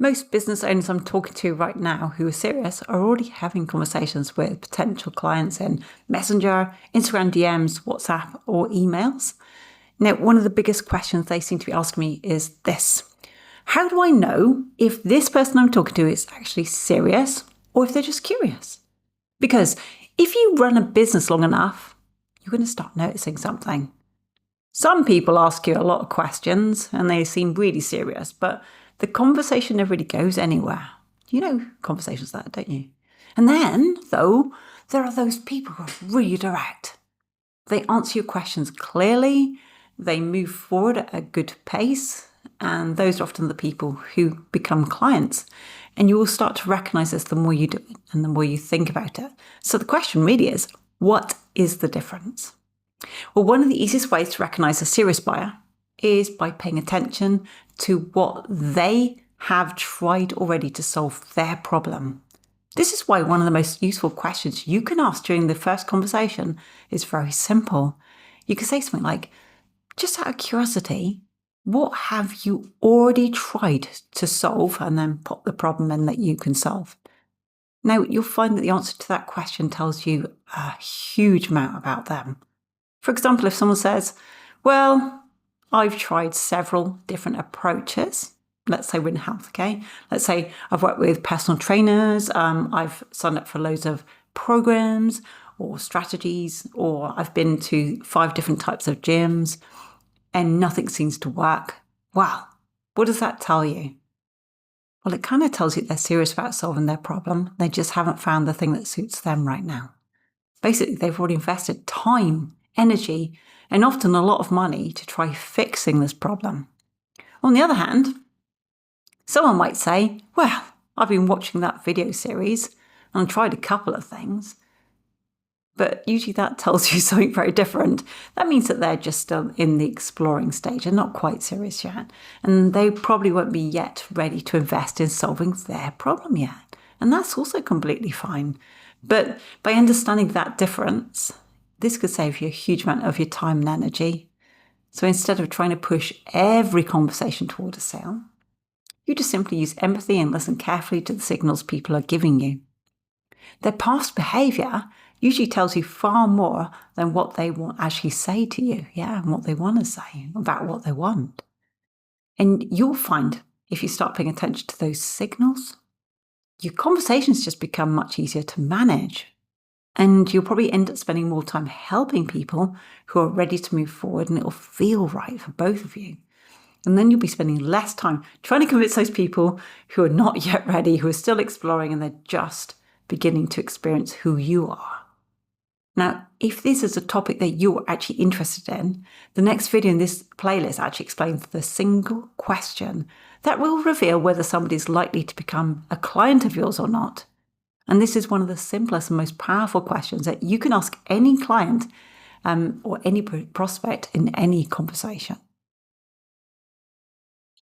Most business owners I'm talking to right now who are serious are already having conversations with potential clients in Messenger, Instagram DMs, WhatsApp, or emails. Now, one of the biggest questions they seem to be asking me is this: how do I know if this person I'm talking to is actually serious or if they're just curious? Because if you run a business long enough, you're going to start noticing something. Some people ask you a lot of questions and they seem really serious, but the conversation never really goes anywhere. You know conversations like that, don't you? And then, though, there are those people who are really direct. They answer your questions clearly, they move forward at a good pace, and those are often the people who become clients. And you will start to recognize this the more you do it and the more you think about it. So the question really is, what is the difference? Well, one of the easiest ways to recognize a serious buyer is by paying attention to what they have tried already to solve their problem. This is why one of the most useful questions you can ask during the first conversation is very simple. You can say something like, just out of curiosity, what have you already tried to solve? And then put the problem in that you can solve. Now, you'll find that the answer to that question tells you a huge amount about them. For example, if someone says, well, I've tried several different approaches. Let's say we're in health, okay? Let's say I've worked with personal trainers, I've signed up for loads of programs or strategies, or I've been to 5 different types of gyms and nothing seems to work. Wow, what does that tell you? Well, it kind of tells you they're serious about solving their problem. They just haven't found the thing that suits them right now. Basically, they've already invested time, energy, and often a lot of money to try fixing this problem. On the other hand, someone might say, well, I've been watching that video series and I've tried a couple of things, but usually that tells you something very different. That means that they're just still in the exploring stage and not quite serious yet, and they probably won't be yet ready to invest in solving their problem yet. And that's also completely fine. But by understanding that difference, this could save you a huge amount of your time and energy. So instead of trying to push every conversation toward a sale, you just simply use empathy and listen carefully to the signals people are giving you. Their past behavior usually tells you far more than what they want actually say to you, and what they want to say about what they want. And you'll find, if you start paying attention to those signals, your conversations just become much easier to manage. And you'll probably end up spending more time helping people who are ready to move forward, and it'll feel right for both of you. And then you'll be spending less time trying to convince those people who are not yet ready, who are still exploring, and they're just beginning to experience who you are. Now, if this is a topic that you're actually interested in, the next video in this playlist actually explains the single question that will reveal whether somebody's likely to become a client of yours or not. And this is one of the simplest and most powerful questions that you can ask any client or any prospect in any conversation.